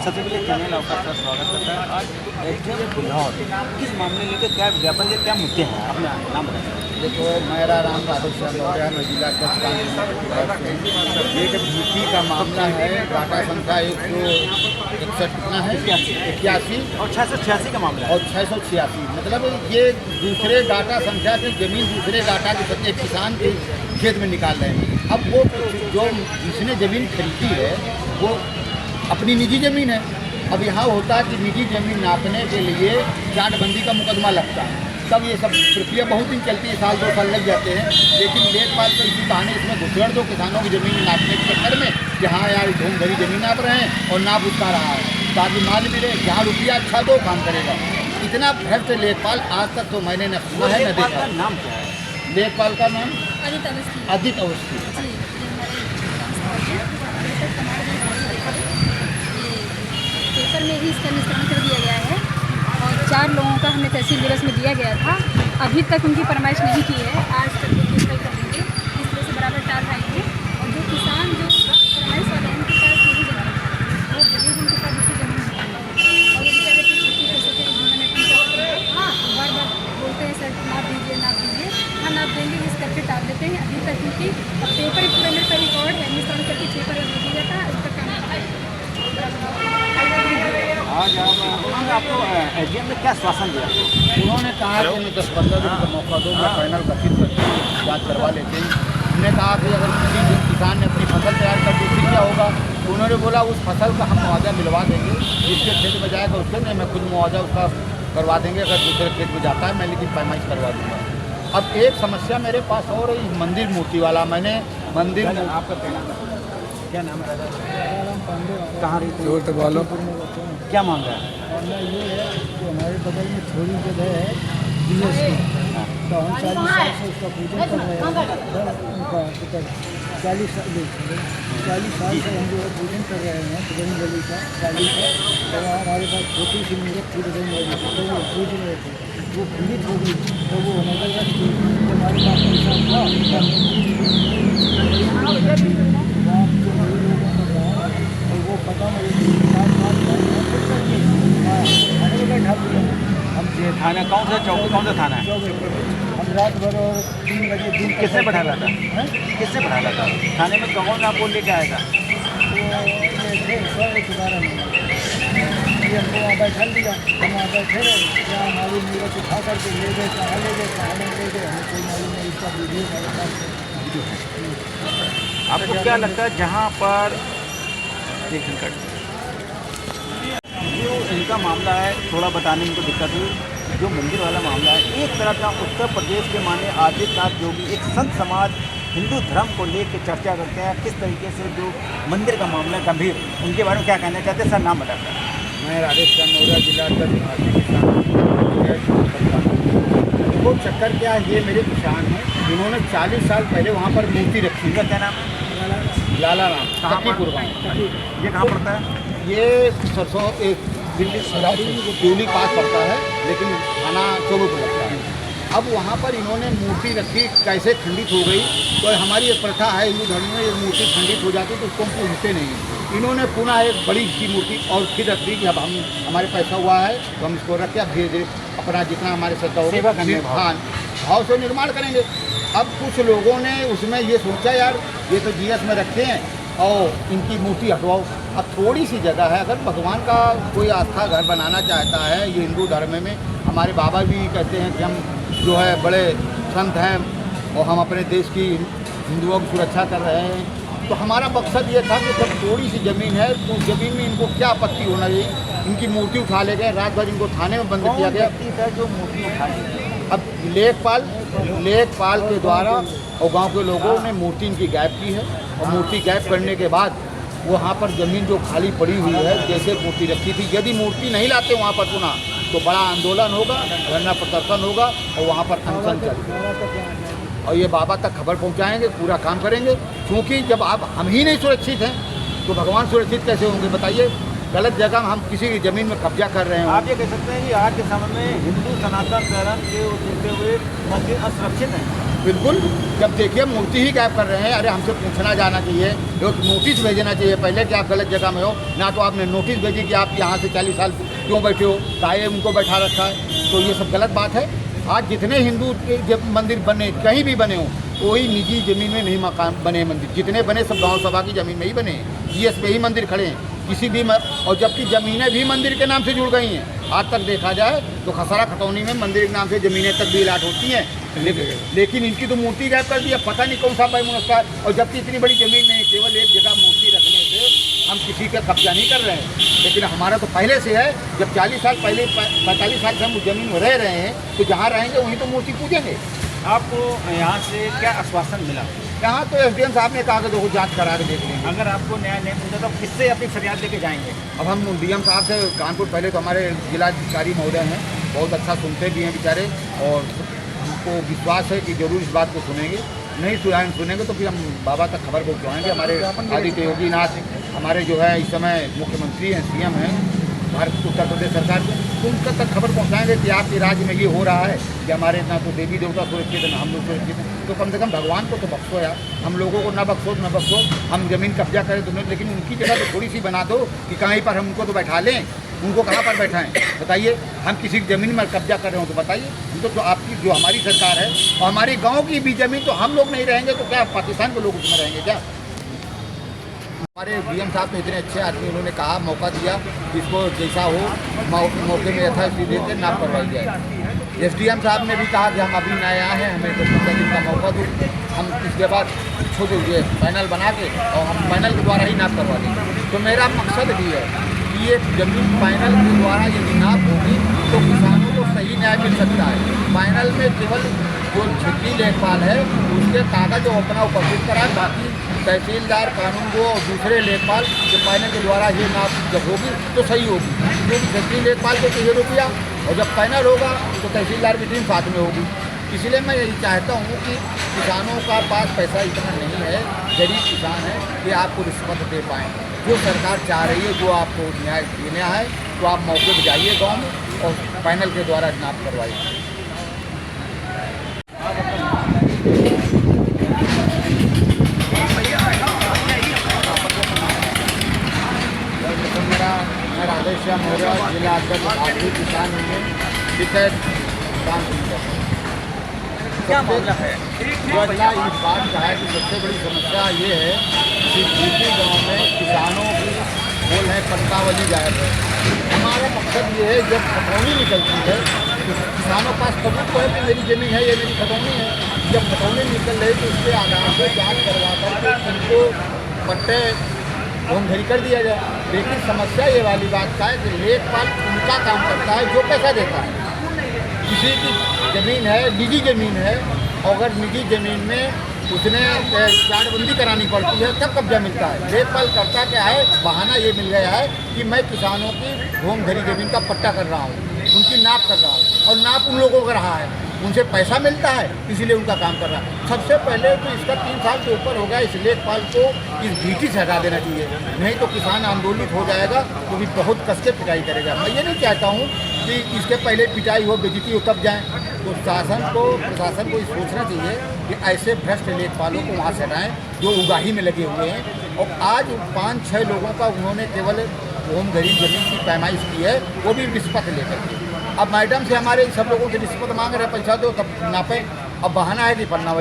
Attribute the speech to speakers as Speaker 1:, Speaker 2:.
Speaker 1: सबसे पहले चैनल आपका सर स्वागत करता है। आज एसडीएम बुल्हौर किस मामले लेकर क्या ज्ञापन क्या मुद्दे हैं, अपना नाम बताइए।
Speaker 2: देखो, मेरा नाम राधेश्याम मौर्य, मैं जिला कच्छ कानून। एक भूति का मामला है, डाटा संख्या 161 कितना है, 81
Speaker 1: और 686 का मामला है
Speaker 2: और 686। मतलब ये दूसरे डाटा संख्या से जमीन दूसरे डाटा के सत्य किसान के खेत में निकाल रहे हैं। अब वो जो जिसने ज़मीन खरीदी है वो अपनी निजी ज़मीन है। अब यहाँ होता है कि निजी ज़मीन नापने के लिए चार्टबंदी का मुकदमा लगता है, तब ये सब प्रक्रिया बहुत दिन चलती है, साल 2 साल लग जाते हैं। लेकिन लेखपाल तो इसी बहाने इसमें घुसड़ दो किसानों की ज़मीन नापने के चक्कर में कि हाँ यार धूम भरी ज़मीन नाप रहे हैं और नाप उसका रहा है ताकि माल मिले, जहाँ रुपया अच्छा दो काम करेगा। इतना भ्रष्ट लेखपाल आज तक तो मैंने न सुना है न देखा।
Speaker 1: नाम क्या है?
Speaker 2: लेखपाल का नाम
Speaker 3: आदित्य अवस्थी।
Speaker 2: अवस्थी।
Speaker 3: पेपर में ही इसका निस्तारण कर दिया गया है और 4 लोगों का हमें तहसील दिवस में दिया गया था। अभी तक उनकी फरमाइश नहीं की है, आज तक वो पेपर कर देंगे, इस तरह से बराबर टाल पाएंगे। और जो किसान जो फरमाइश वाले हैं उनके पास यही जमीन है, वो गरीब उनके पास दूसरी जमीन नहीं है। और यदि पहले कुछ खेती कर सके उन्होंने बार बार बोलते हैं सर नाप दीजिए हाँ नाप देंगे, इस करके टाल देते हैं। अभी तक उनकी पेपर पूरा मेरे का रिकॉर्ड है, निस्तारण करके पेपर दे दिया जाता है, उसका काम
Speaker 1: आज उन्होंने आपको एसडीएम ने क्या आश्वासन दिया?
Speaker 2: उन्होंने कहा कि मैं 10-15 दिन का मौका दो, मैं पैनल गठित करके जाँच करवा लेते हैं। उन्होंने कहा कि अगर किसी किसान ने अपनी फसल तैयार कर दी फिर क्या होगा। तो उन्होंने बोला उस फसल का हम मुआवजा दिलवा देंगे, जिसके खेत में जाएगा उसके नहीं, मैं खुद मुआवजा उसका करवा देंगे। अगर दूसरे खेत में जाता है मैं लेकिन पैमाइश करवा दूँगा। अब एक समस्या मेरे पास और मंदिर मूर्ति वाला, मैंने मंदिर
Speaker 1: आपका क्या नाम है? कहाँ क्या मांग रहा है?
Speaker 4: मामला ये है कि हमारे बगल में थोड़ी जगह है दिनेश की, तो हम 40 साल से उसका पूजन कर रहे हैं। उनका 40 साल से हम जो है पूजन कर रहे हैं बजरंग बली का, काली का। तो हमारे पास छोटी सी मूर्त थी बजरंग बली की, तो वो पूज रहे थे, वो खंडित हो गई। तो वो नगर की हमारे पास पैसा था और वो पता नहीं
Speaker 1: थाना कौन सा चौकी, कौन सा थाना है?
Speaker 4: हम रात भर और 3 बजे दिन
Speaker 1: किसने बैठा रहा था? किसने बैठा रहा था थाने में? कौन आपको लेके आया था?
Speaker 4: हमको वहाँ बैठा दिया, हम वहाँ बैठे रहे, यहाँ हमारी मूर्त उठा करके ले गए, कहाँ ले गए, कहाँ नहीं ले गए, हमें कोई मालूम नहीं। इसका वीडियो मेरे पास।
Speaker 1: आपको क्या लगता है जहाँ पर जो इनका मामला है, थोड़ा बताने में तो दिक्कत हुई, जो मंदिर वाला मामला है, एक तरह का उत्तर प्रदेश के माननीय आदित्यनाथ योगी एक संत समाज हिंदू धर्म को लेकर चर्चा करते हैं, किस तरीके से जो मंदिर का मामला गंभीर, उनके बारे में क्या कहना चाहते हैं? सर नाम बताते हैं।
Speaker 2: मैं राधेश्याम मौर्य, जिला कच्छ भारतीय किसान। वो चक्कर क्या है, ये मेरे किसान हैं, इन्होंने 40 साल पहले वहाँ पर मूर्ति रखी।
Speaker 1: इनका क्या नाम है?
Speaker 2: लाला राम,
Speaker 1: कहाँ
Speaker 2: तकीपुर
Speaker 1: पर?
Speaker 2: गाँव।
Speaker 1: ये कहाँ पड़ता है?
Speaker 2: ये सरसों एक दिल्ली ट्यूली पास पड़ता है, लेकिन थाना चौबेपुर लगता है। अब वहाँ पर इन्होंने मूर्ति रखी, कैसे खंडित हो गई। तो हमारी एक प्रथा है हिंदू धर्म में, ये मूर्ति खंडित हो जाती है तो उसको हम पूजते नहीं हैं। इन्होंने पुनः एक बड़ी सी मूर्ति और फिर रख दी कि अब हम हमारे पैसा हुआ है तो हम इसको रख के अब धीरे धीरे अपना जितना हमारे श्रद्धा होगा भाव से निर्माण करेंगे। अब कुछ लोगों ने उसमें ये सोचा यार ये तो जीएस में रखे हैं और इनकी मूर्ति हटवाओ। अब थोड़ी सी जगह है, अगर भगवान का कोई आस्था घर बनाना चाहता है, ये हिंदू धर्म में हमारे बाबा भी कहते हैं कि हम जो है बड़े संत हैं और हम अपने देश की हिंदुओं की सुरक्षा कर रहे हैं। तो हमारा मकसद ये था कि जब थोड़ी सी ज़मीन है तो उस ज़मीन में इनको क्या आपत्ति होना चाहिए। इनकी मूर्ति उठा ले गए, रात भर इनको थाने में बंद किया गया।
Speaker 1: जो मूर्ति उठाई,
Speaker 2: अब लेखपाल के द्वारा और गांव के लोगों ने मूर्ति इनकी गायब की है और मूर्ति गायब करने के बाद वहाँ पर ज़मीन जो खाली पड़ी हुई है जैसे मूर्ति रखी थी, यदि मूर्ति नहीं लाते वहाँ पर पुनः तो बड़ा आंदोलन होगा, धरना प्रदर्शन होगा और वहाँ पर अनशन चलेगा और ये बाबा तक खबर पहुँचाएंगे, पूरा काम करेंगे। क्योंकि जब हम ही नहीं सुरक्षित हैं तो भगवान सुरक्षित कैसे होंगे बताइए। गलत जगह हम किसी की ज़मीन में कब्जा कर रहे हैं।
Speaker 1: आप ये कह सकते हैं कि आज के समय में हिंदू सनातन धर्म के होते हुए मंदिर असुरक्षित हैं।
Speaker 2: बिल्कुल, जब देखिए मूर्ति ही गायब कर रहे हैं। अरे हमसे पूछना जाना चाहिए, एक नोटिस भेजना चाहिए पहले कि आप गलत जगह में हो। ना तो आपने नोटिस भेजी कि आप यहाँ से 40 साल क्यों बैठे हो, काहे उनको बैठा रखा है, तो ये सब गलत बात है। आज जितने हिंदू के जब मंदिर बने, कहीं भी बने हो, कोई निजी ज़मीन में नहीं मकान बने मंदिर, जितने बने सब गांव सभा की ज़मीन में ही बने हैं। जीएस पे ही मंदिर खड़े हैं किसी भी और जबकि ज़मीनें भी मंदिर के नाम से जुड़ गई हैं। आज तक देखा जाए तो खसरा खतौनी में मंदिर के नाम से ज़मीनें तक भी अलाट होती हैं, लेकिन इनकी तो मूर्ति गायब कर दिया, पता नहीं कौन सा भाई नमस्कार। और जबकि इतनी बड़ी ज़मीन नहीं, केवल एक जगह मूर्ति रखने से हम किसी का कब्जा नहीं कर रहे हैं। लेकिन हमारा तो पहले से है, जब 40 साल पहले 45 साल से हम उस ज़मीन में रह रहे हैं, तो जहाँ रहेंगे वहीं तो मूर्ति पूजेंगे।
Speaker 1: आपको यहाँ से क्या आश्वासन मिला?
Speaker 2: यहाँ तो एसडीएम साहब ने कहा कि देखो जांच करा के देख लेंगे।
Speaker 1: अगर आपको न्याय नहीं मिलता तो किससे अपनी फरियाद लेके जाएंगे?
Speaker 2: अब हम डीएम साहब से कानपुर, पहले तो हमारे जिलाधिकारी महोदय हैं, बहुत अच्छा सुनते भी हैं बेचारे, और हमको विश्वास है कि जरूर इस बात को सुनेंगे। नहीं सुनेंगे तो फिर हम बाबा तक खबर पहुँचाएँगे। हमारे आदित्य योगी नाथ हमारे जो है इस समय मुख्यमंत्री हैं, सीएम हैं भारत उत्तर प्रदेश सरकार के, तो उनका तक खबर पहुंचाएंगे कि आपके राज्य में ये हो रहा है कि हमारे ना तो देवी देवता सुरक्षित है, ना हम लोग सुरक्षित हैं। तो कम से कम भगवान को तो बख्शो यार, हम लोगों को ना बख्शो। हम ज़मीन कब्जा करें तो नहीं, लेकिन उनकी जगह तो थोड़ी सी बना दो कि कहीं पर हम उनको तो बैठा लें। उनको कहाँ पर बैठाएं बताइए? हम किसी ज़मीन में कब्जा कर रहे हो तो बताइए। हम तो आपकी जो हमारी सरकार है और हमारी गाँव की भी ज़मीन, तो हम लोग नहीं रहेंगे तो क्या पाकिस्तान के लोग उसमें रहेंगे क्या? हमारे डीएम साहब तो इतने अच्छे आदमी, उन्होंने कहा मौका दिया, इसको जैसा हो मौके में यथास्थिति देकर नाप करवाई जाए। एसडीएम साहब ने भी कहा कि हम अभी नए आए हैं, हमें तो 15 दिन का मौका दो, हम इसके बाद खुद ये पैनल बना के और हम पैनल के द्वारा ही नाप करवा देंगे। तो मेरा मकसद भी है कि ये जमीन पैनल के द्वारा यदि नाप होगी तो किसानों को सही न्याय मिल सकता है। पैनल में केवल जो क्षेत्रीय लेखपाल है उसके कागज जो अपना उपस्थित कराए, बाकी तहसीलदार, कानूनगो और दूसरे लेखपाल के पैनल के द्वारा ये नाप जब होगी तो सही होगी। क्योंकि क्षेत्रीय लेखपाल को चाहिए रुपया, और जब पैनल होगा तो तहसीलदार की टीम साथ में होगी। इसलिए मैं यही चाहता हूँ कि किसानों का पास पैसा इतना नहीं है, गरीब किसान है कि आपको रिश्वत दे पाएँ। जो सरकार चाह रही है, जो आपको न्याय देना है, तो आप मौके पर जाइए गाँव में और पैनल के द्वारा नाप करवाइए। मैं राधेश्याम मौर्य, जिला अध्यक्ष भारतीय किसान यूनियन टिकट कानपुर।
Speaker 1: क्या मामला है?
Speaker 2: मामला इस बात का है कि सबसे बड़ी समस्या ये है कि दूसरे गाँव में किसानों की बोल है पट्टावली गायब है। हमारा मकसद ये है, जब खतौनी निकलती है तो किसानों के पास सबूत तो है कि मेरी ज़मीन है, ये मेरी खतौनी है। जब खतौनी निकल रही तो उसके आधार पर जाँच करवा करके उनको पट्टे होमघरी कर दिया जाए। लेकिन समस्या ये वाली बात का है कि लेखपाल उनका काम करता है जो पैसा देता है। किसी की ज़मीन है, निजी ज़मीन है, और अगर निजी ज़मीन में उसने चार्टबंदी करानी पड़ती है तब कब्जा मिलता है। लेखपाल करता क्या है, बहाना ये मिल गया है कि मैं किसानों की होमघरी ज़मीन का पट्टा कर रहा हूँ, उनकी नाप कर रहा हूँ, और नाप उन लोगों का रहा है, उनसे पैसा मिलता है, इसीलिए उनका काम कर रहा है। सबसे पहले तो इसका 3 साल से ऊपर हो गया, इस लेखपाल को इस ड्यूटी से हटा देना चाहिए, नहीं तो किसान आंदोलित हो जाएगा, तो भी बहुत कस के पिटाई करेगा। मैं ये नहीं चाहता हूँ कि इसके पहले पिटाई हो, बेइज्जती हो तब जाएँ। तो प्रशासन को सोचना चाहिए कि ऐसे भ्रष्ट लेखपालों को वहाँ से हटाएँ जो उगाही में लगे हुए हैं। और आज 5-6 लोगों का उन्होंने केवल होमघरी ज़मीन की पैमाइश की है, वो भी रिश्वत लेकर के। अब मैडम से हमारे सब लोगों से रिश्वत मांग रहे, पैसा दो तब नापें। अब बहाना है कि पन्नावली